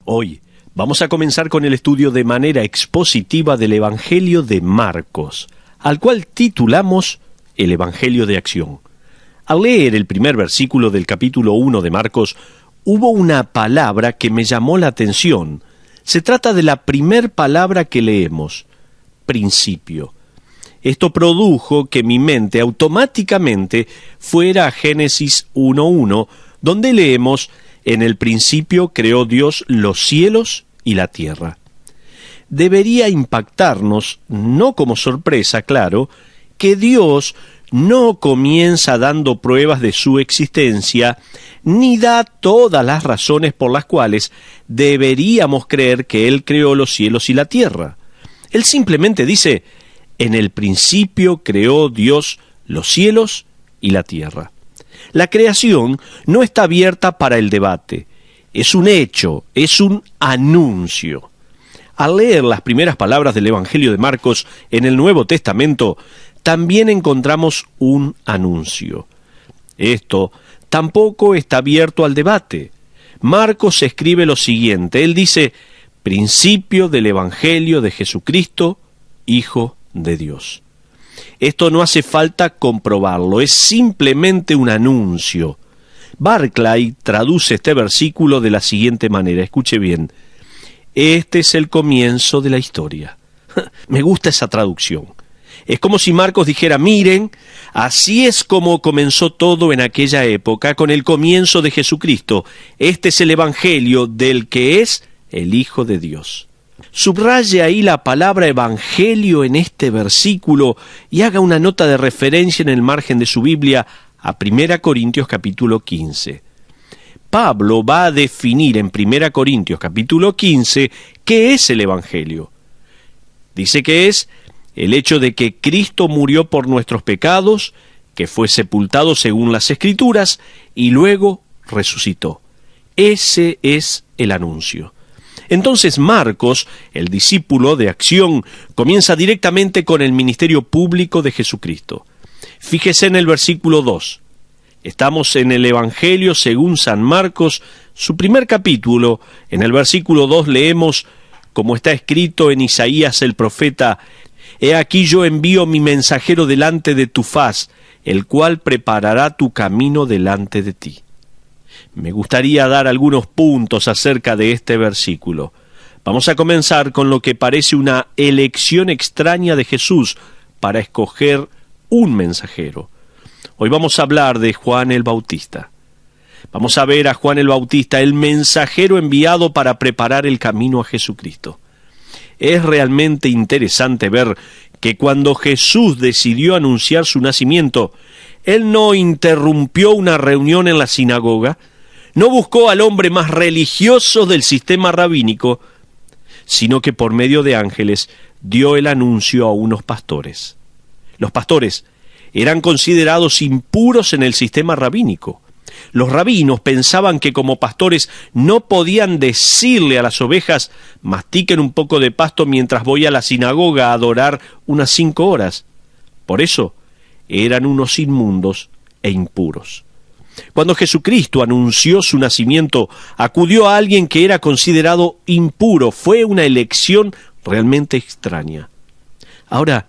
Hoy vamos a comenzar con el estudio de manera expositiva del Evangelio de Marcos, al cual titulamos el Evangelio de Acción. Al leer el primer versículo del capítulo 1 de Marcos, hubo una palabra que me llamó la atención. Se trata de la primer palabra que leemos, principio. Esto produjo que mi mente automáticamente fuera a Génesis 1:1, donde leemos: en el principio creó Dios los cielos y la tierra. Debería impactarnos, no como sorpresa, claro, que Dios no comienza dando pruebas de su existencia, ni da todas las razones por las cuales deberíamos creer que Él creó los cielos y la tierra. Él simplemente dice: en el principio creó Dios los cielos y la tierra. La creación no está abierta para el debate. Es un hecho, es un anuncio. Al leer las primeras palabras del Evangelio de Marcos en el Nuevo Testamento, también encontramos un anuncio. Esto tampoco está abierto al debate. Marcos escribe lo siguiente. Él dice: principio del Evangelio de Jesucristo, Hijo de Dios. Esto no hace falta comprobarlo, es simplemente un anuncio. Barclay traduce este versículo de la siguiente manera, escuche bien: este es el comienzo de la historia. Me gusta esa traducción. Es como si Marcos dijera: miren, así es como comenzó todo en aquella época, con el comienzo de Jesucristo. Este es el Evangelio del que es el Hijo de Dios. Subraye ahí la palabra evangelio en este versículo y haga una nota de referencia en el margen de su Biblia a 1 Corintios capítulo 15. Pablo va a definir en 1 Corintios capítulo 15 qué es el evangelio. Dice que es el hecho de que Cristo murió por nuestros pecados, que fue sepultado según las Escrituras y luego resucitó. Ese es el anuncio. Entonces Marcos, el discípulo de Acción, comienza directamente con el ministerio público de Jesucristo. Fíjese en el versículo 2. Estamos en el Evangelio según San Marcos, su primer capítulo. En el versículo 2 leemos, como está escrito en Isaías el profeta: «He aquí yo envío mi mensajero delante de tu faz, el cual preparará tu camino delante de ti». Me gustaría dar algunos puntos acerca de este versículo. Vamos a comenzar con lo que parece una elección extraña de Jesús para escoger un mensajero. Hoy vamos a hablar de Juan el Bautista. Vamos a ver a Juan el Bautista, el mensajero enviado para preparar el camino a Jesucristo. Es realmente interesante ver que cuando Jesús decidió anunciar su nacimiento, Él no interrumpió una reunión en la sinagoga, no buscó al hombre más religioso del sistema rabínico, sino que por medio de ángeles dio el anuncio a unos pastores. Los pastores eran considerados impuros en el sistema rabínico. Los rabinos pensaban que como pastores no podían decirle a las ovejas: mastiquen un poco de pasto mientras voy a la sinagoga a adorar unas 5 horas. Por eso eran unos inmundos e impuros. Cuando Jesucristo anunció su nacimiento, acudió a alguien que era considerado impuro. Fue una elección realmente extraña. Ahora,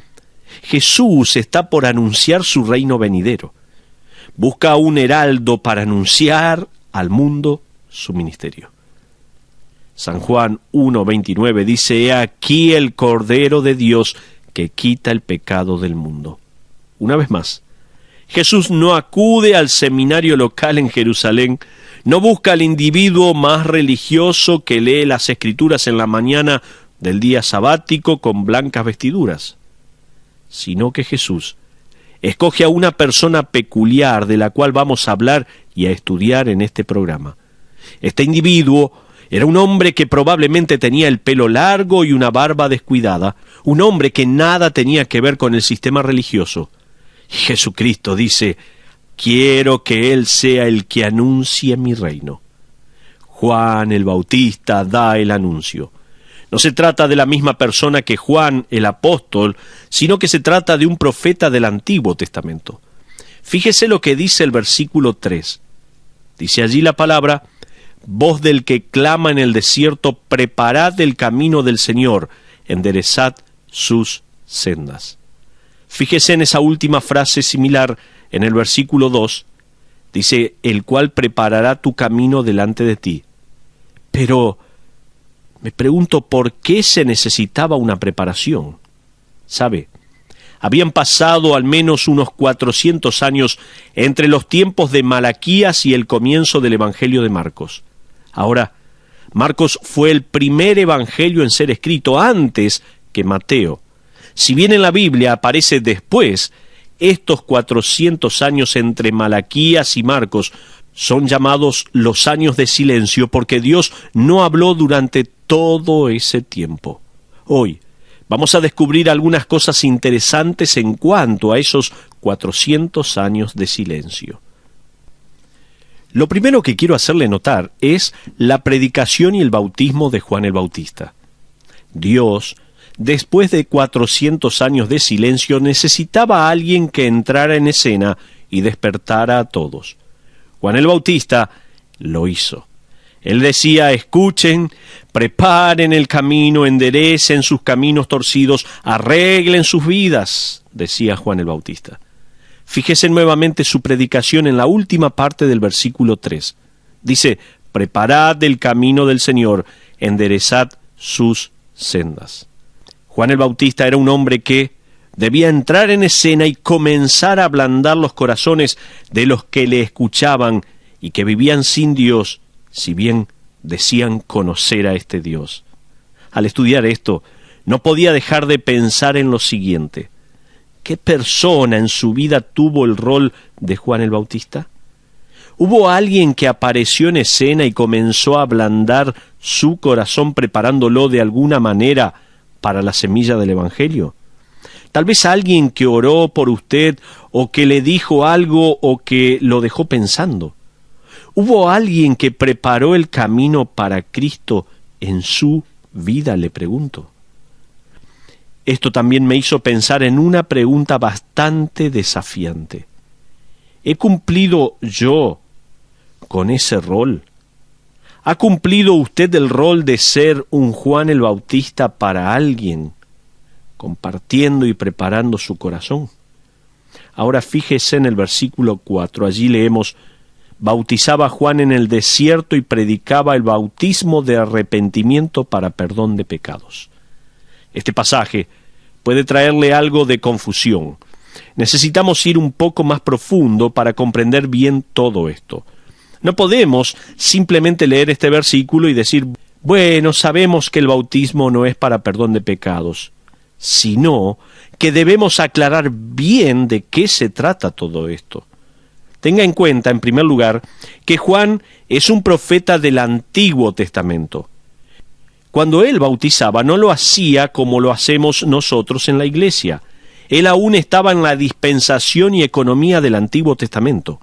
Jesús está por anunciar su reino venidero. Busca a un heraldo para anunciar al mundo su ministerio. San Juan 1:29 dice: «He aquí el Cordero de Dios que quita el pecado del mundo». Una vez más, Jesús no acude al seminario local en Jerusalén, no busca al individuo más religioso que lee las Escrituras en la mañana del día sabático con blancas vestiduras, sino que Jesús escoge a una persona peculiar de la cual vamos a hablar y a estudiar en este programa. Este individuo era un hombre que probablemente tenía el pelo largo y una barba descuidada, un hombre que nada tenía que ver con el sistema religioso. Jesucristo dice: quiero que Él sea el que anuncie mi reino. Juan el Bautista da el anuncio. No se trata de la misma persona que Juan el apóstol, sino que se trata de un profeta del Antiguo Testamento. Fíjese lo que dice el versículo 3. Dice allí la palabra: voz del que clama en el desierto, preparad el camino del Señor, enderezad sus sendas. Fíjese en esa última frase similar en el versículo 2, dice, el cual preparará tu camino delante de ti. Pero me pregunto, ¿por qué se necesitaba una preparación? ¿Sabe? Habían pasado al menos unos 400 años entre los tiempos de Malaquías y el comienzo del Evangelio de Marcos. Ahora, Marcos fue el primer evangelio en ser escrito antes que Mateo. Si bien en la Biblia aparece después, estos 400 años entre Malaquías y Marcos son llamados los años de silencio porque Dios no habló durante todo ese tiempo. Hoy vamos a descubrir algunas cosas interesantes en cuanto a esos 400 años de silencio. Lo primero que quiero hacerle notar es la predicación y el bautismo de Juan el Bautista. Dios, después de 400 años de silencio, necesitaba a alguien que entrara en escena y despertara a todos. Juan el Bautista lo hizo. Él decía, escuchen, preparen el camino, enderecen sus caminos torcidos, arreglen sus vidas, decía Juan el Bautista. Fíjese nuevamente su predicación en la última parte del versículo 3. Dice, preparad el camino del Señor, enderezad sus sendas. Juan el Bautista era un hombre que debía entrar en escena y comenzar a ablandar los corazones de los que le escuchaban y que vivían sin Dios, si bien decían conocer a este Dios. Al estudiar esto, no podía dejar de pensar en lo siguiente. ¿Qué persona en su vida tuvo el rol de Juan el Bautista? ¿Hubo alguien que apareció en escena y comenzó a ablandar su corazón preparándolo de alguna manera para la semilla del Evangelio? Tal vez alguien que oró por usted o que le dijo algo o que lo dejó pensando. ¿Hubo alguien que preparó el camino para Cristo en su vida, le pregunto? Esto también me hizo pensar en una pregunta bastante desafiante. ¿He cumplido yo con ese rol? ¿Ha cumplido usted el rol de ser un Juan el Bautista para alguien, compartiendo y preparando su corazón? Ahora fíjese en el versículo 4, allí leemos, bautizaba Juan en el desierto y predicaba el bautismo de arrepentimiento para perdón de pecados. Este pasaje puede traerle algo de confusión. Necesitamos ir un poco más profundo para comprender bien todo esto. No podemos simplemente leer este versículo y decir, bueno, sabemos que el bautismo no es para perdón de pecados, sino que debemos aclarar bien de qué se trata todo esto. Tenga en cuenta, en primer lugar, que Juan es un profeta del Antiguo Testamento. Cuando él bautizaba, no lo hacía como lo hacemos nosotros en la iglesia. Él aún estaba en la dispensación y economía del Antiguo Testamento.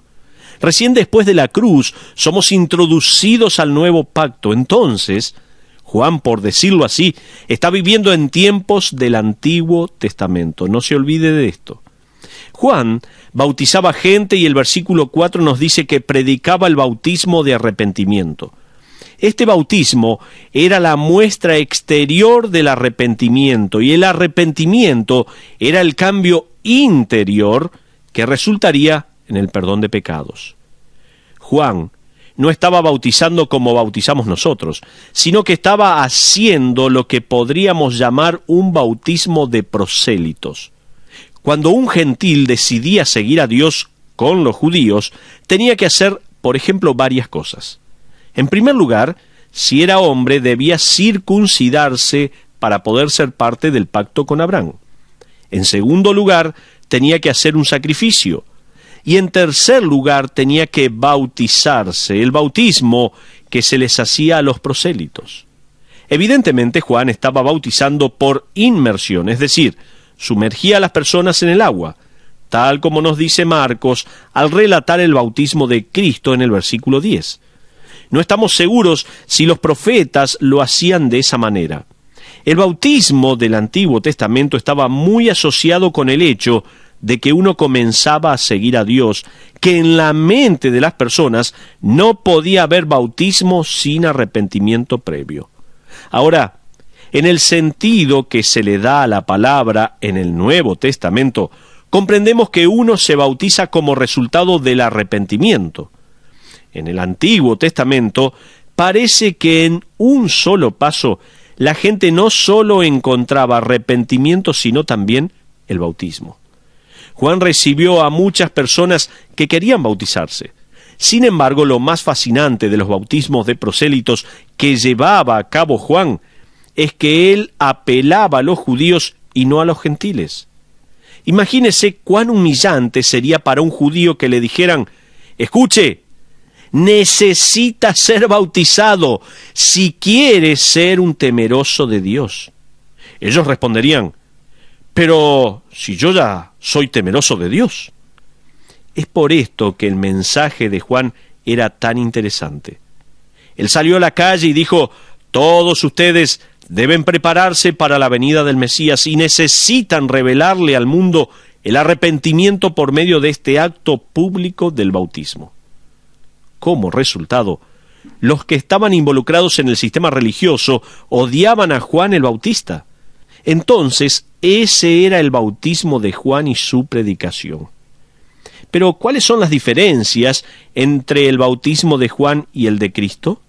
Recién después de la cruz somos introducidos al nuevo pacto. Entonces, Juan, por decirlo así, está viviendo en tiempos del Antiguo Testamento. No se olvide de esto. Juan bautizaba gente y el versículo 4 nos dice que predicaba el bautismo de arrepentimiento. Este bautismo era la muestra exterior del arrepentimiento y el arrepentimiento era el cambio interior que resultaría en el perdón de pecados. Juan no estaba bautizando como bautizamos nosotros, sino que estaba haciendo lo que podríamos llamar un bautismo de prosélitos. Cuando un gentil decidía seguir a Dios con los judíos, tenía que hacer, por ejemplo, varias cosas. En primer lugar, si era hombre, debía circuncidarse para poder ser parte del pacto con Abraham. En segundo lugar, tenía que hacer un sacrificio. Y en tercer lugar, tenía que bautizarse, el bautismo que se les hacía a los prosélitos. Evidentemente, Juan estaba bautizando por inmersión, es decir, sumergía a las personas en el agua, tal como nos dice Marcos al relatar el bautismo de Cristo en el versículo 10. No estamos seguros si los profetas lo hacían de esa manera. El bautismo del Antiguo Testamento estaba muy asociado con el hecho de que uno comenzaba a seguir a Dios, que en la mente de las personas no podía haber bautismo sin arrepentimiento previo. Ahora, en el sentido que se le da a la palabra en el Nuevo Testamento, comprendemos que uno se bautiza como resultado del arrepentimiento. En el Antiguo Testamento parece que en un solo paso la gente no solo encontraba arrepentimiento, sino también el bautismo. Juan recibió a muchas personas que querían bautizarse. Sin embargo, lo más fascinante de los bautismos de prosélitos que llevaba a cabo Juan es que él apelaba a los judíos y no a los gentiles. Imagínese cuán humillante sería para un judío que le dijeran: escuche, necesita ser bautizado si quiere ser un temeroso de Dios. Ellos responderían: pero si yo ya soy temeroso de Dios. Es por esto que el mensaje de Juan era tan interesante. Él salió a la calle y dijo: todos ustedes deben prepararse para la venida del Mesías y necesitan revelarle al mundo el arrepentimiento por medio de este acto público del bautismo. Como resultado, los que estaban involucrados en el sistema religioso odiaban a Juan el Bautista. Entonces, ese era el bautismo de Juan y su predicación. Pero, ¿cuáles son las diferencias entre el bautismo de Juan y el de Cristo?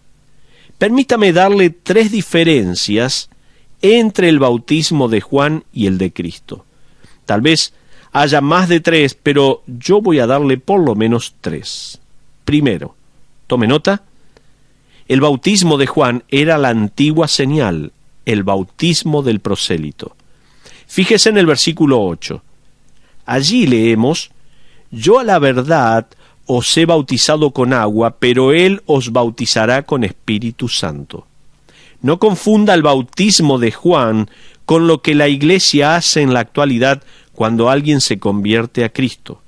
Permítame darle 3 diferencias entre el bautismo de Juan y el de Cristo. Tal vez haya más de 3, pero yo voy a darle por lo menos 3. Primero, tome nota, el bautismo de Juan era la antigua señal, el bautismo del prosélito. Fíjese en el versículo 8. Allí leemos: yo a la verdad os he bautizado con agua, pero él os bautizará con Espíritu Santo. No confunda el bautismo de Juan con lo que la Iglesia hace en la actualidad cuando alguien se convierte a Cristo.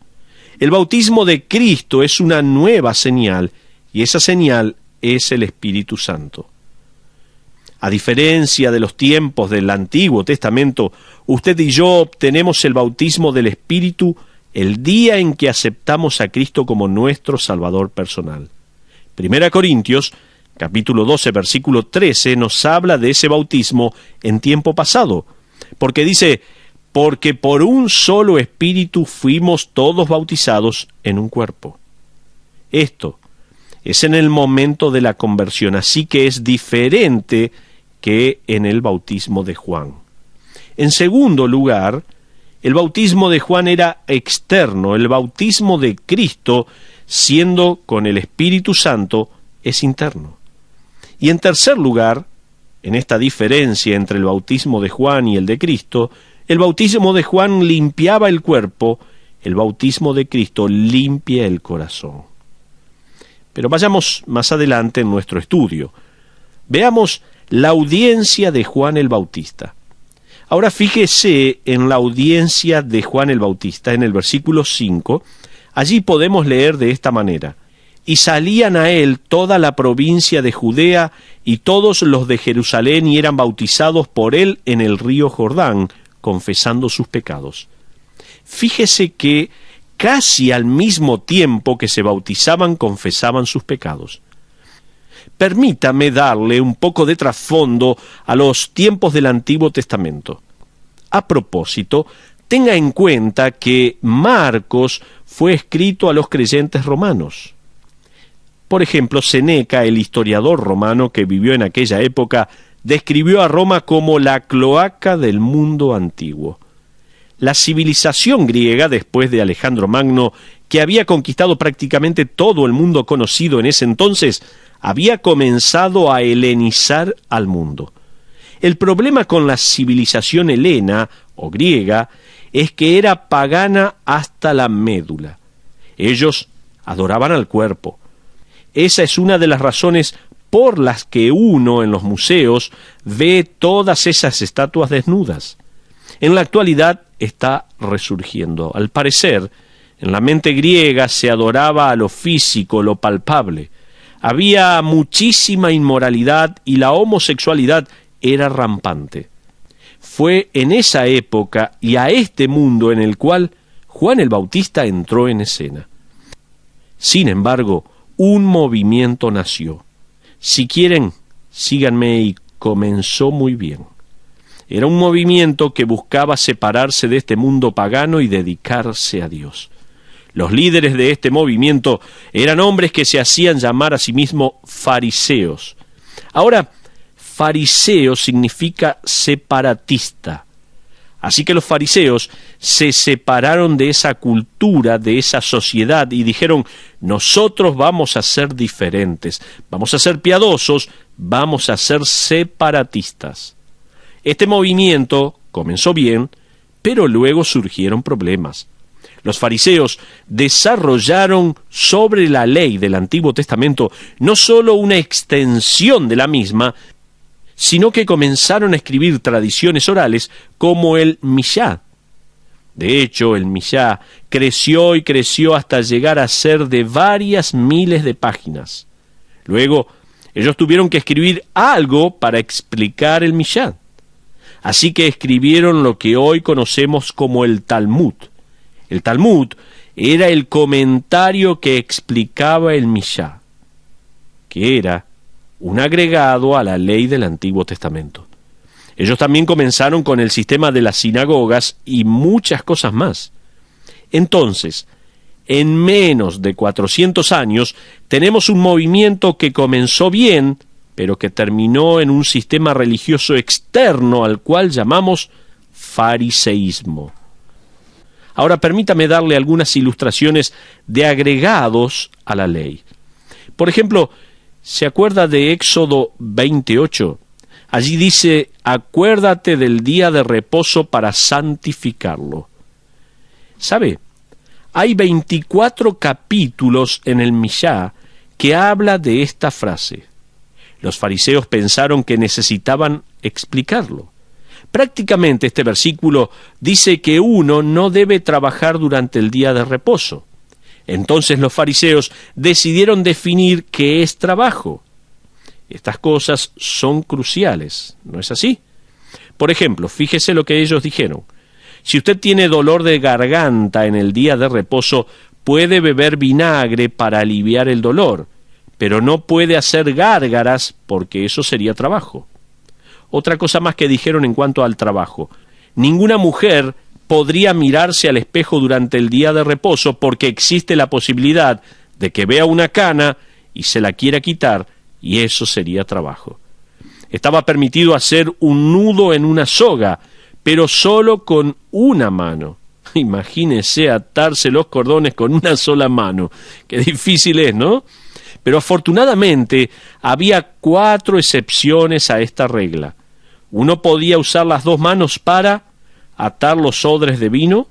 El bautismo de Cristo es una nueva señal, y esa señal es el Espíritu Santo. A diferencia de los tiempos del Antiguo Testamento, usted y yo obtenemos el bautismo del Espíritu el día en que aceptamos a Cristo como nuestro Salvador personal. 1 Corintios, capítulo 12, versículo 13, nos habla de ese bautismo en tiempo pasado, porque dice: porque por un solo Espíritu fuimos todos bautizados en un cuerpo. Esto es en el momento de la conversión, así que es diferente que en el bautismo de Juan. En segundo lugar, el bautismo de Juan era externo, el bautismo de Cristo, siendo con el Espíritu Santo, es interno. Y en tercer lugar, en esta diferencia entre el bautismo de Juan y el de Cristo, el bautismo de Juan limpiaba el cuerpo, el bautismo de Cristo limpia el corazón. Pero vayamos más adelante en nuestro estudio. Veamos la audiencia de Juan el Bautista. Ahora fíjese en la audiencia de Juan el Bautista, en el versículo 5, allí podemos leer de esta manera: y salían a él toda la provincia de Judea y todos los de Jerusalén, y eran bautizados por él en el río Jordán, confesando sus pecados. Fíjese que casi al mismo tiempo que se bautizaban, confesaban sus pecados. Permítame darle un poco de trasfondo a los tiempos del Antiguo Testamento. A propósito, tenga en cuenta que Marcos fue escrito a los creyentes romanos. Por ejemplo, Séneca, el historiador romano que vivió en aquella época, describió a Roma como la cloaca del mundo antiguo. La civilización griega, después de Alejandro Magno, que había conquistado prácticamente todo el mundo conocido en ese entonces, había comenzado a helenizar al mundo. El problema con la civilización helena o griega es que era pagana hasta la médula. Ellos adoraban al cuerpo. Esa es una de las razones por las que uno en los museos ve todas esas estatuas desnudas. En la actualidad está resurgiendo. Al parecer, en la mente griega se adoraba a lo físico, lo palpable. Había muchísima inmoralidad y la homosexualidad era rampante. Fue en esa época y a este mundo en el cual Juan el Bautista entró en escena. Sin embargo, un movimiento nació. Si quieren, síganme, y comenzó muy bien. Era un movimiento que buscaba separarse de este mundo pagano y dedicarse a Dios. Los líderes de este movimiento eran hombres que se hacían llamar a sí mismos fariseos. Ahora, fariseo significa separatista. Así que los fariseos se separaron de esa cultura, de esa sociedad, y dijeron: nosotros vamos a ser diferentes, vamos a ser piadosos, vamos a ser separatistas. Este movimiento comenzó bien, pero luego surgieron problemas. Los fariseos desarrollaron sobre la ley del Antiguo Testamento no solo una extensión de la misma, sino que comenzaron a escribir tradiciones orales como el Mishá. De hecho, el Mishá creció y creció hasta llegar a ser de varias miles de páginas. Luego, ellos tuvieron que escribir algo para explicar el Mishá. Así que escribieron lo que hoy conocemos como el Talmud. El Talmud era el comentario que explicaba el Mishá, que era un agregado a la ley del Antiguo Testamento. Ellos también comenzaron con el sistema de las sinagogas y muchas cosas más. Entonces, en menos de 400 años, tenemos un movimiento que comenzó bien, pero que terminó en un sistema religioso externo al cual llamamos fariseísmo. Ahora permítame darle algunas ilustraciones de agregados a la ley. Por ejemplo, ¿se acuerda de Éxodo 28? Allí dice: acuérdate del día de reposo para santificarlo. ¿Sabe? Hay 24 capítulos en el Mishá que habla de esta frase. Los fariseos pensaron que necesitaban explicarlo. Prácticamente este versículo dice que uno no debe trabajar durante el día de reposo. Entonces los fariseos decidieron definir qué es trabajo. Estas cosas son cruciales, ¿no es así? Por ejemplo, fíjese lo que ellos dijeron. Si usted tiene dolor de garganta en el día de reposo, puede beber vinagre para aliviar el dolor, pero no puede hacer gárgaras porque eso sería trabajo. Otra cosa más que dijeron en cuanto al trabajo: ninguna mujer podría mirarse al espejo durante el día de reposo porque existe la posibilidad de que vea una cana y se la quiera quitar, y eso sería trabajo. Estaba permitido hacer un nudo en una soga, pero solo con una mano. Imagínese atarse los cordones con una sola mano. Qué difícil es, ¿no? Pero afortunadamente había 4 excepciones a esta regla. Uno podía usar las 2 manos para atar los odres de vino,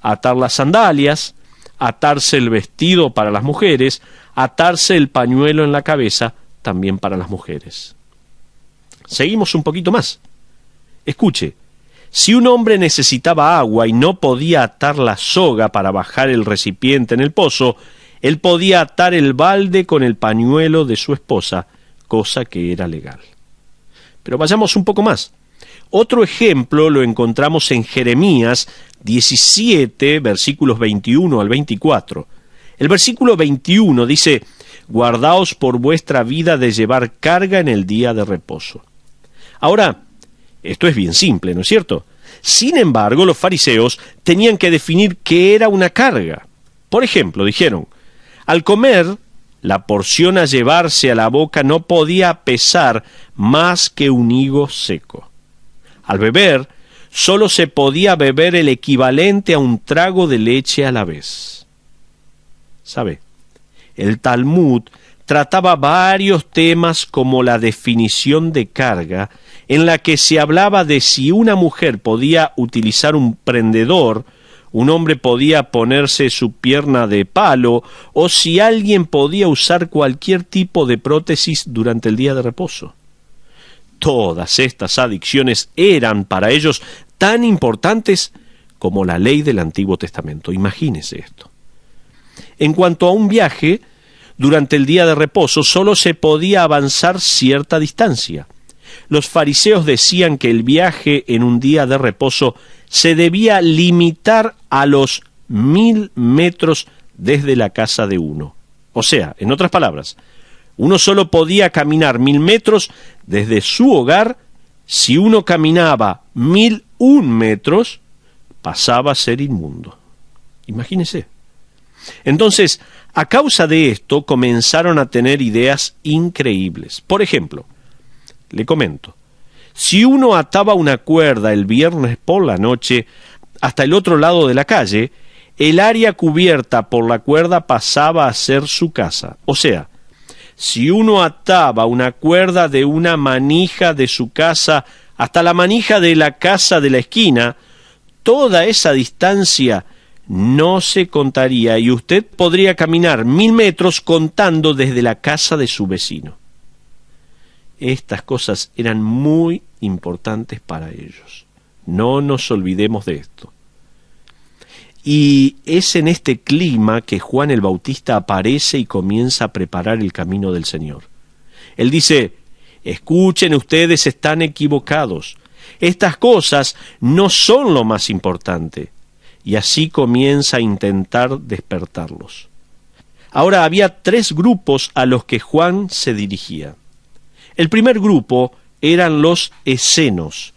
atar las sandalias, atarse el vestido para las mujeres, atarse el pañuelo en la cabeza, también para las mujeres. Seguimos un poquito más. Escuche, si un hombre necesitaba agua y no podía atar la soga para bajar el recipiente en el pozo, él podía atar el balde con el pañuelo de su esposa, cosa que era legal. Pero vayamos un poco más. Otro ejemplo lo encontramos en Jeremías 17, versículos 21 al 24. El versículo 21 dice: guardaos por vuestra vida de llevar carga en el día de reposo. Ahora, esto es bien simple, ¿no es cierto? Sin embargo, los fariseos tenían que definir qué era una carga. Por ejemplo, dijeron: al comer, la porción a llevarse a la boca no podía pesar más que un higo seco. Al beber, solo se podía beber el equivalente a un trago de leche a la vez. ¿Sabe? El Talmud trataba varios temas como la definición de carga, en la que se hablaba de si una mujer podía utilizar un prendedor, un hombre podía ponerse su pierna de palo, o si alguien podía usar cualquier tipo de prótesis durante el día de reposo. Todas estas adicciones eran para ellos tan importantes como la ley del Antiguo Testamento. Imagínese esto. En cuanto a un viaje, durante el día de reposo solo se podía avanzar cierta distancia. Los fariseos decían que el viaje en un día de reposo se debía limitar a los 1000 metros desde la casa de uno. O sea, en otras palabras, uno solo podía caminar 1000 metros desde su hogar. Si uno caminaba 1001 metros, pasaba a ser inmundo. Imagínese. Entonces, a causa de esto, comenzaron a tener ideas increíbles. Por ejemplo, le comento, si uno ataba una cuerda el viernes por la noche hasta el otro lado de la calle, el área cubierta por la cuerda pasaba a ser su casa. O sea, si uno ataba una cuerda de una manija de su casa hasta la manija de la casa de la esquina, toda esa distancia no se contaría y usted podría caminar 1000 metros contando desde la casa de su vecino. Estas cosas eran muy importantes para ellos. No nos olvidemos de esto. Y es en este clima que Juan el Bautista aparece y comienza a preparar el camino del Señor. Él dice, escuchen ustedes, están equivocados. Estas cosas no son lo más importante. Y así comienza a intentar despertarlos. Ahora había 3 grupos a los que Juan se dirigía. El primer grupo eran los esenos,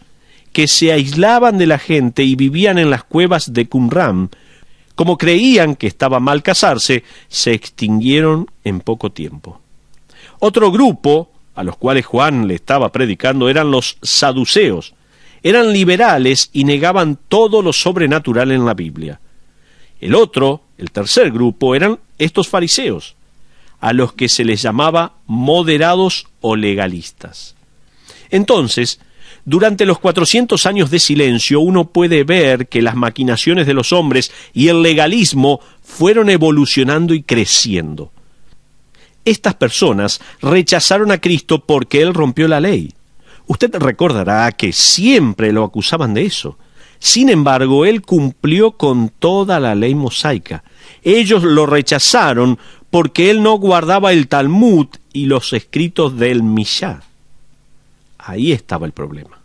que se aislaban de la gente y vivían en las cuevas de Qumran. Como creían que estaba mal casarse, se extinguieron en poco tiempo. Otro grupo, a los cuales Juan le estaba predicando, eran los saduceos. Eran liberales y negaban todo lo sobrenatural en la Biblia. El tercer grupo, eran estos fariseos, a los que se les llamaba moderados o legalistas. Entonces, durante los 400 años de silencio, uno puede ver que las maquinaciones de los hombres y el legalismo fueron evolucionando y creciendo. Estas personas rechazaron a Cristo porque Él rompió la ley. Usted recordará que siempre lo acusaban de eso. Sin embargo, Él cumplió con toda la ley mosaica. Ellos lo rechazaron porque Él no guardaba el Talmud y los escritos del Mishá. Ahí estaba el problema.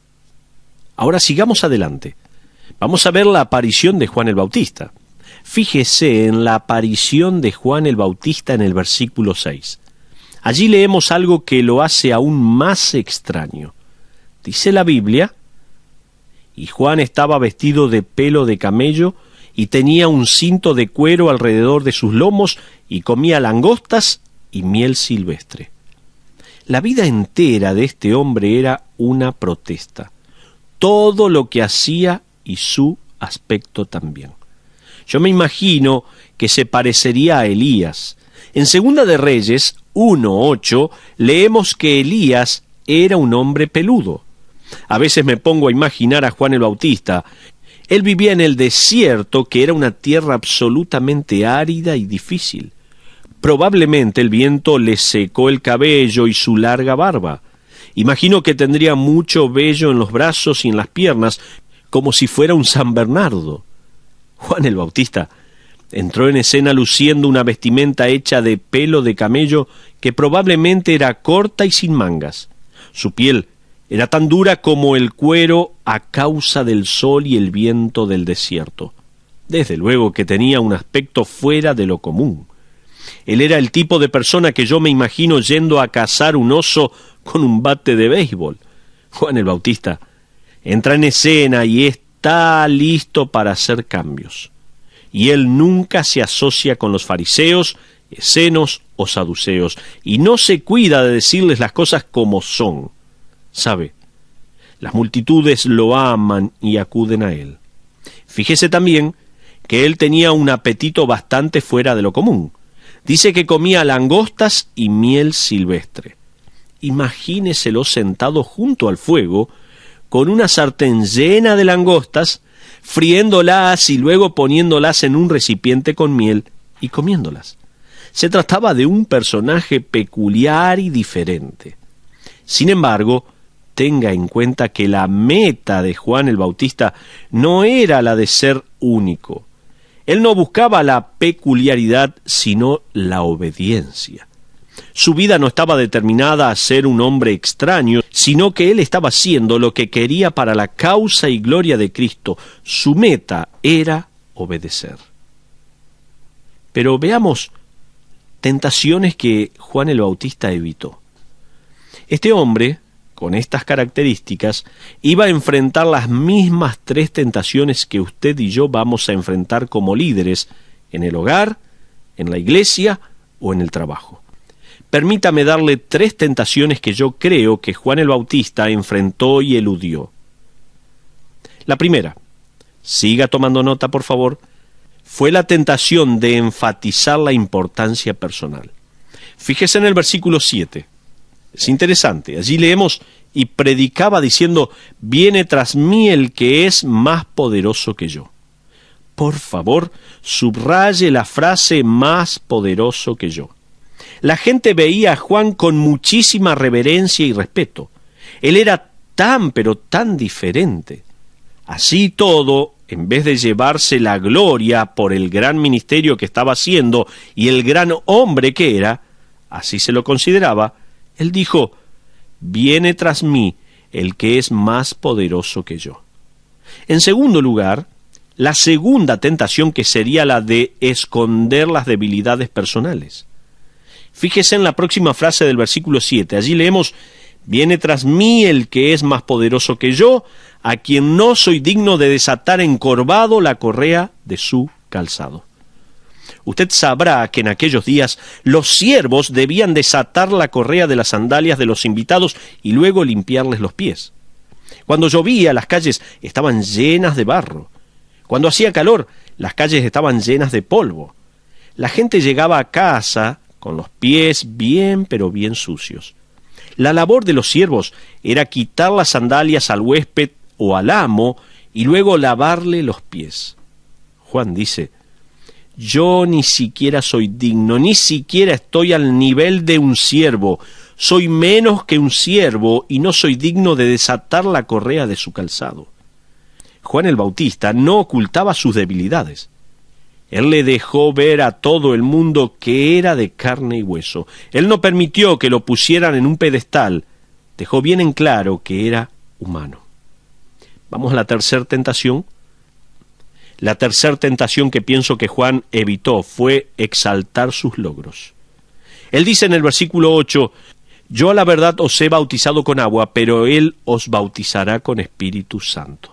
Ahora sigamos adelante. Vamos a ver la aparición de Juan el Bautista. Fíjese en la aparición de Juan el Bautista en el versículo 6. Allí leemos algo que lo hace aún más extraño. Dice la Biblia, y Juan estaba vestido de pelo de camello y tenía un cinto de cuero alrededor de sus lomos y comía langostas y miel silvestre. La vida entera de este hombre era una protesta. Todo lo que hacía y su aspecto también. Yo me imagino que se parecería a Elías. En Segunda de Reyes 1:8 leemos que Elías era un hombre peludo. A veces me pongo a imaginar a Juan el Bautista. Él vivía en el desierto, que era una tierra absolutamente árida y difícil. Probablemente el viento le secó el cabello y su larga barba. Imagino que tendría mucho vello en los brazos y en las piernas, como si fuera un San Bernardo. Juan el Bautista entró en escena luciendo una vestimenta hecha de pelo de camello que probablemente era corta y sin mangas. Su piel era tan dura como el cuero a causa del sol y el viento del desierto. Desde luego que tenía un aspecto fuera de lo común. Él era el tipo de persona que yo me imagino yendo a cazar un oso con un bate de béisbol. Juan el Bautista entra en escena y está listo para hacer cambios. Y él nunca se asocia con los fariseos, esenos o saduceos, y no se cuida de decirles las cosas como son. ¿Sabe? Las multitudes lo aman y acuden a él. Fíjese también que él tenía un apetito bastante fuera de lo común. Dice que comía langostas y miel silvestre. Imagíneselo sentado junto al fuego, con una sartén llena de langostas, friéndolas y luego poniéndolas en un recipiente con miel y comiéndolas. Se trataba de un personaje peculiar y diferente. Sin embargo, tenga en cuenta que la meta de Juan el Bautista no era la de ser único. Él no buscaba la peculiaridad, sino la obediencia. Su vida no estaba determinada a ser un hombre extraño, sino que él estaba haciendo lo que quería para la causa y gloria de Cristo. Su meta era obedecer. Pero veamos tentaciones que Juan el Bautista evitó. Este hombre, con estas características, iba a enfrentar las mismas 3 tentaciones que usted y yo vamos a enfrentar como líderes en el hogar, en la iglesia o en el trabajo. Permítame darle 3 tentaciones que yo creo que Juan el Bautista enfrentó y eludió. La primera, siga tomando nota por favor, fue la tentación de enfatizar la importancia personal. Fíjese en el versículo 7. Es interesante. Allí leemos, y predicaba diciendo, viene tras mí el que es más poderoso que yo. Por favor, subraye la frase más poderoso que yo. La gente veía a Juan con muchísima reverencia y respeto. Él era tan, pero tan diferente. Así todo, en vez de llevarse la gloria por el gran ministerio que estaba haciendo y el gran hombre que era, así se lo consideraba, él dijo, viene tras mí el que es más poderoso que yo. En segundo lugar, la segunda tentación que sería la de esconder las debilidades personales. Fíjese en la próxima frase del versículo 7. Allí leemos, viene tras mí el que es más poderoso que yo, a quien no soy digno de desatar encorvado la correa de su calzado. Usted sabrá que en aquellos días los siervos debían desatar la correa de las sandalias de los invitados y luego limpiarles los pies. Cuando llovía, las calles estaban llenas de barro. Cuando hacía calor, las calles estaban llenas de polvo. La gente llegaba a casa con los pies bien, pero bien sucios. La labor de los siervos era quitar las sandalias al huésped o al amo y luego lavarle los pies. Juan dice, yo ni siquiera soy digno, ni siquiera estoy al nivel de un siervo. Soy menos que un siervo y no soy digno de desatar la correa de su calzado. Juan el Bautista no ocultaba sus debilidades. Él le dejó ver a todo el mundo que era de carne y hueso. Él no permitió que lo pusieran en un pedestal. Dejó bien en claro que era humano. Vamos a la tercera tentación. La tercera tentación que pienso que Juan evitó fue exaltar sus logros. Él dice en el versículo 8, yo a la verdad os he bautizado con agua, pero él os bautizará con Espíritu Santo.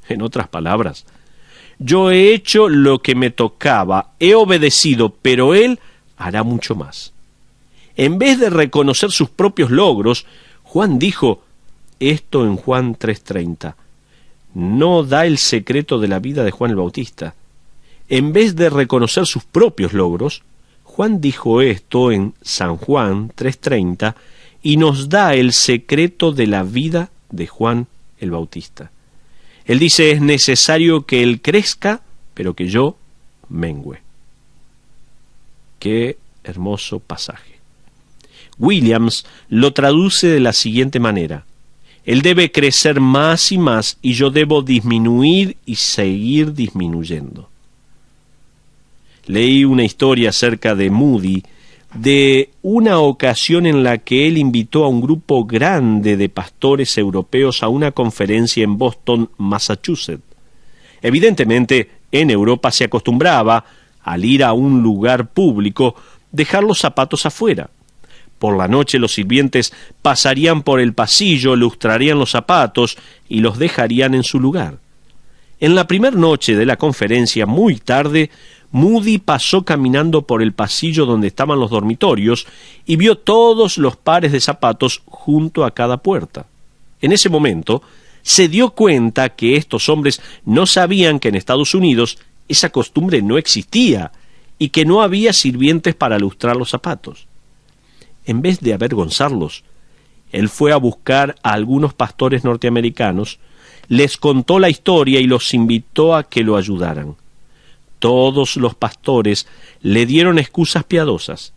En otras palabras, yo he hecho lo que me tocaba, he obedecido, pero él hará mucho más. En vez de reconocer sus propios logros, Juan dijo esto en Juan 3:30. No da el secreto de la vida de Juan el Bautista. En vez de reconocer sus propios logros, Juan dijo esto en San Juan 3:30 y nos da el secreto de la vida de Juan el Bautista. Él dice, es necesario que él crezca, pero que yo mengüe. Qué hermoso pasaje. Williams lo traduce de la siguiente manera. Él debe crecer más y más y yo debo disminuir y seguir disminuyendo. Leí una historia acerca de Moody, de una ocasión en la que él invitó a un grupo grande de pastores europeos a una conferencia en Boston, Massachusetts. Evidentemente, en Europa se acostumbraba, al ir a un lugar público, dejar los zapatos afuera. Por la noche los sirvientes pasarían por el pasillo, lustrarían los zapatos y los dejarían en su lugar. En la primera noche de la conferencia, muy tarde, Moody pasó caminando por el pasillo donde estaban los dormitorios y vio todos los pares de zapatos junto a cada puerta. En ese momento, se dio cuenta que estos hombres no sabían que en Estados Unidos esa costumbre no existía y que no había sirvientes para lustrar los zapatos. En vez de avergonzarlos, él fue a buscar a algunos pastores norteamericanos, les contó la historia y los invitó a que lo ayudaran. Todos los pastores le dieron excusas piadosas.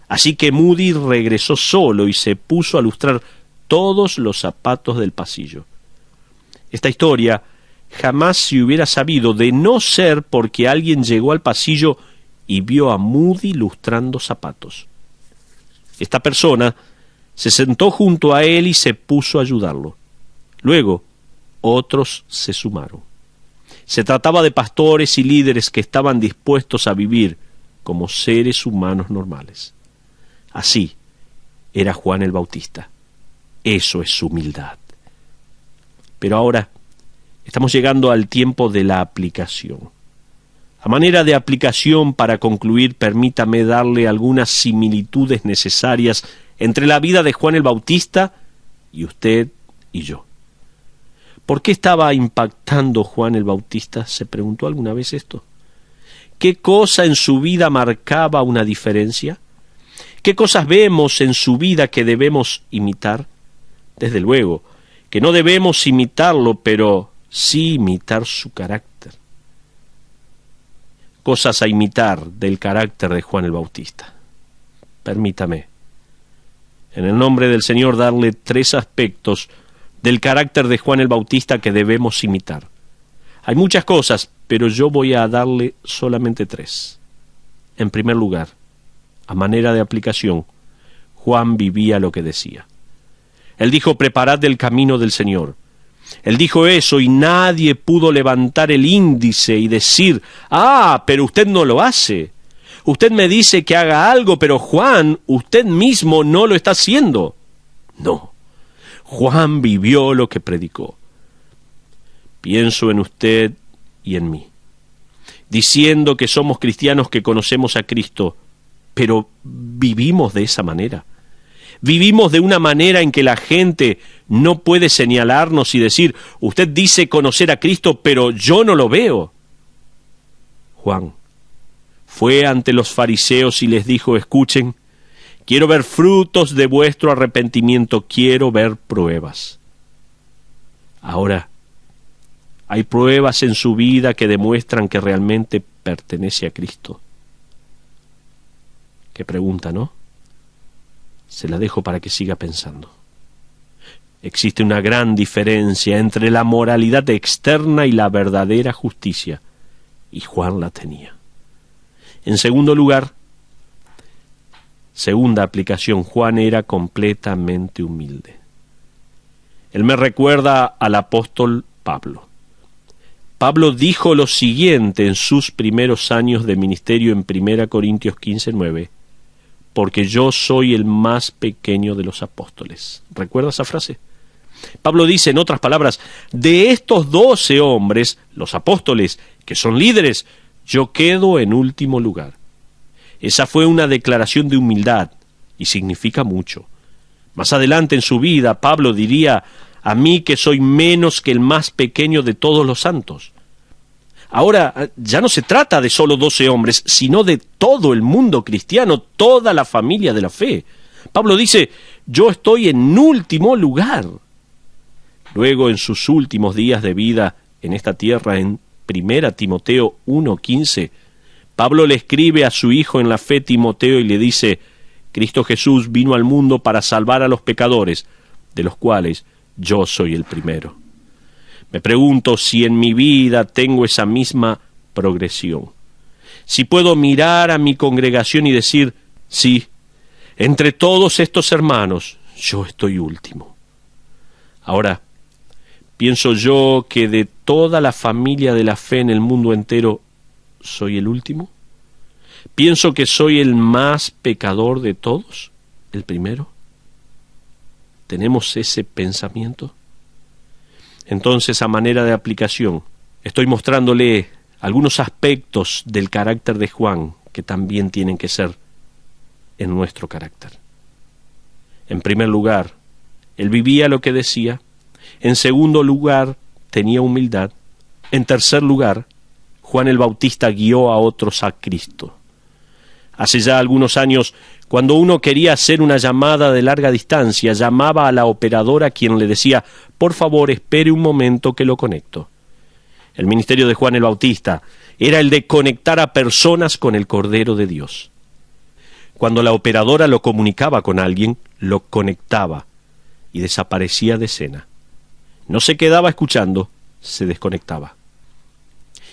Así que Moody regresó solo y se puso a lustrar todos los zapatos del pasillo. Esta historia jamás se hubiera sabido de no ser porque alguien llegó al pasillo y vio a Moody lustrando zapatos. Esta persona se sentó junto a él y se puso a ayudarlo. Luego, otros se sumaron. Se trataba de pastores y líderes que estaban dispuestos a vivir como seres humanos normales. Así era Juan el Bautista. Eso es humildad. Pero ahora estamos llegando al tiempo de la aplicación. A manera de aplicación, para concluir, permítame darle algunas similitudes necesarias entre la vida de Juan el Bautista y usted y yo. ¿Por qué estaba impactando Juan el Bautista? ¿Se preguntó alguna vez esto? ¿Qué cosa en su vida marcaba una diferencia? ¿Qué cosas vemos en su vida que debemos imitar? Desde luego, que no debemos imitarlo, pero sí imitar su carácter. Cosas a imitar del carácter de Juan el Bautista. Permítame, en el nombre del Señor, darle 3 aspectos del carácter de Juan el Bautista que debemos imitar. Hay muchas cosas, pero yo voy a darle solamente 3. En primer lugar, a manera de aplicación, Juan vivía lo que decía. Él dijo: preparad el camino del Señor. Él dijo eso y nadie pudo levantar el índice y decir: ah, pero usted no lo hace. Usted me dice que haga algo, pero Juan, usted mismo no lo está haciendo. No, Juan vivió lo que predicó. Pienso en usted y en mí, diciendo que somos cristianos que conocemos a Cristo, pero vivimos de esa manera. Vivimos de una manera en que la gente no puede señalarnos y decir: usted dice conocer a Cristo, pero yo no lo veo. Juan fue ante los fariseos y les dijo: escuchen, quiero ver frutos de vuestro arrepentimiento, quiero ver pruebas. Ahora, hay pruebas en su vida que demuestran que realmente pertenece a Cristo. Qué pregunta, ¿no? Se la dejo para que siga pensando. Existe una gran diferencia entre la moralidad externa y la verdadera justicia, y Juan la tenía. En segundo lugar, segunda aplicación, Juan era completamente humilde. Él me recuerda al apóstol Pablo. Pablo dijo lo siguiente en sus primeros años de ministerio en 1 Corintios 15:9, porque yo soy el más pequeño de los apóstoles. ¿Recuerda esa frase? Pablo dice, en otras palabras, de estos 12 hombres, los apóstoles, que son líderes, yo quedo en último lugar. Esa fue una declaración de humildad y significa mucho. Más adelante en su vida, Pablo diría: a mí que soy menos que el más pequeño de todos los santos. Ahora, ya no se trata de solo 12 hombres, sino de todo el mundo cristiano, toda la familia de la fe. Pablo dice: yo estoy en último lugar. Luego, en sus últimos días de vida en esta tierra, en 1 Timoteo 1:15, Pablo le escribe a su hijo en la fe Timoteo y le dice: Cristo Jesús vino al mundo para salvar a los pecadores, de los cuales yo soy el primero. Me pregunto si en mi vida tengo esa misma progresión. Si puedo mirar a mi congregación y decir: sí, entre todos estos hermanos, yo estoy último. Ahora, pienso yo que de toda la familia de la fe en el mundo entero, ¿soy el último? ¿Pienso que soy el más pecador de todos? ¿El primero? ¿Tenemos ese pensamiento? Entonces, a manera de aplicación, estoy mostrándole algunos aspectos del carácter de Juan que también tienen que ser en nuestro carácter. En primer lugar, él vivía lo que decía. En segundo lugar, tenía humildad. En tercer lugar, Juan el Bautista guió a otros a Cristo. Hace ya algunos años, cuando uno quería hacer una llamada de larga distancia, llamaba a la operadora, quien le decía: por favor, espere un momento que lo conecto. El ministerio de Juan el Bautista era el de conectar a personas con el Cordero de Dios. Cuando la operadora lo comunicaba con alguien, lo conectaba y desaparecía de escena. No se quedaba escuchando, se desconectaba.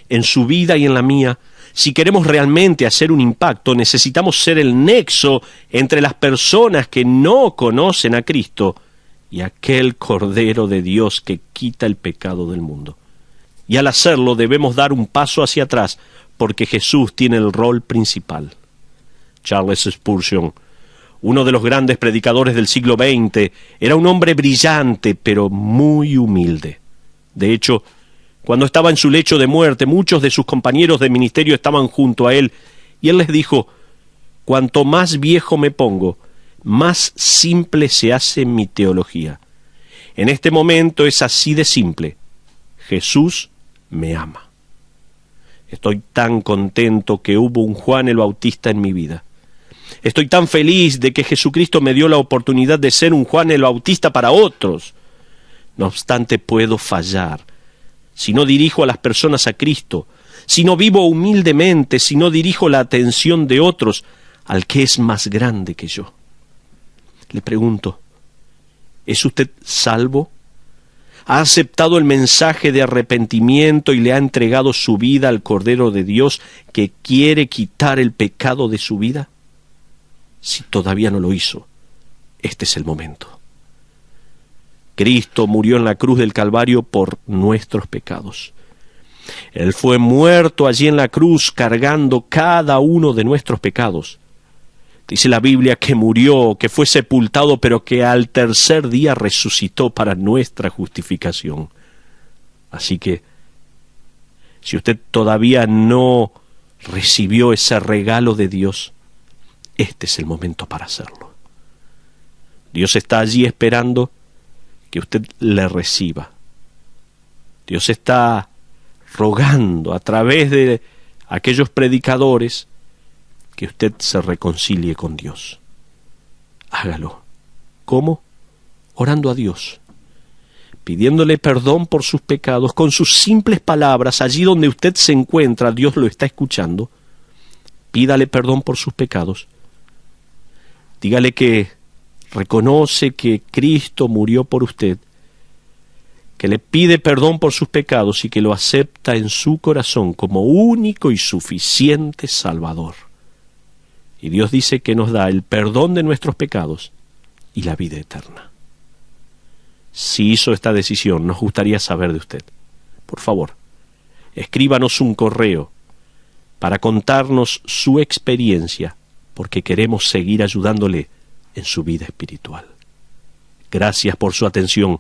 En su vida y en la mía, si queremos realmente hacer un impacto, necesitamos ser el nexo entre las personas que no conocen a Cristo y aquel Cordero de Dios que quita el pecado del mundo. Y al hacerlo debemos dar un paso hacia atrás, porque Jesús tiene el rol principal. Charles Spurgeon, uno de los grandes predicadores del siglo XX, era un hombre brillante, pero muy humilde. De hecho, cuando estaba en su lecho de muerte, muchos de sus compañeros de ministerio estaban junto a él, y él les dijo: cuanto más viejo me pongo, más simple se hace mi teología. En este momento es así de simple. Jesús me ama. Estoy tan contento que hubo un Juan el Bautista en mi vida. Estoy tan feliz de que Jesucristo me dio la oportunidad de ser un Juan el Bautista para otros. No obstante, puedo fallar si no dirijo a las personas a Cristo, si no vivo humildemente, si no dirijo la atención de otros al que es más grande que yo. Le pregunto, ¿es usted salvo? ¿Ha aceptado el mensaje de arrepentimiento y le ha entregado su vida al Cordero de Dios que quiere quitar el pecado de su vida? Si todavía no lo hizo, este es el momento. Cristo murió en la cruz del Calvario por nuestros pecados. Él fue muerto allí en la cruz cargando cada uno de nuestros pecados. Dice la Biblia que murió, que fue sepultado, pero que al tercer día resucitó para nuestra justificación. Así que, si usted todavía no recibió ese regalo de Dios, este es el momento para hacerlo. Dios está allí esperando que usted le reciba. Dios está rogando a través de aquellos predicadores que usted se reconcilie con Dios. Hágalo. ¿Cómo? Orando a Dios, pidiéndole perdón por sus pecados, con sus simples palabras. Allí donde usted se encuentra, Dios lo está escuchando. Pídale perdón por sus pecados. Dígale que reconoce que Cristo murió por usted, que le pide perdón por sus pecados y que lo acepta en su corazón como único y suficiente Salvador. Y Dios dice que nos da el perdón de nuestros pecados y la vida eterna. Si hizo esta decisión, nos gustaría saber de usted. Por favor, escríbanos un correo para contarnos su experiencia, porque queremos seguir ayudándole en su vida espiritual. Gracias por su atención.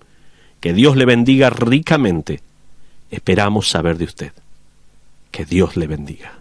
Que Dios le bendiga ricamente. Esperamos saber de usted. Que Dios le bendiga.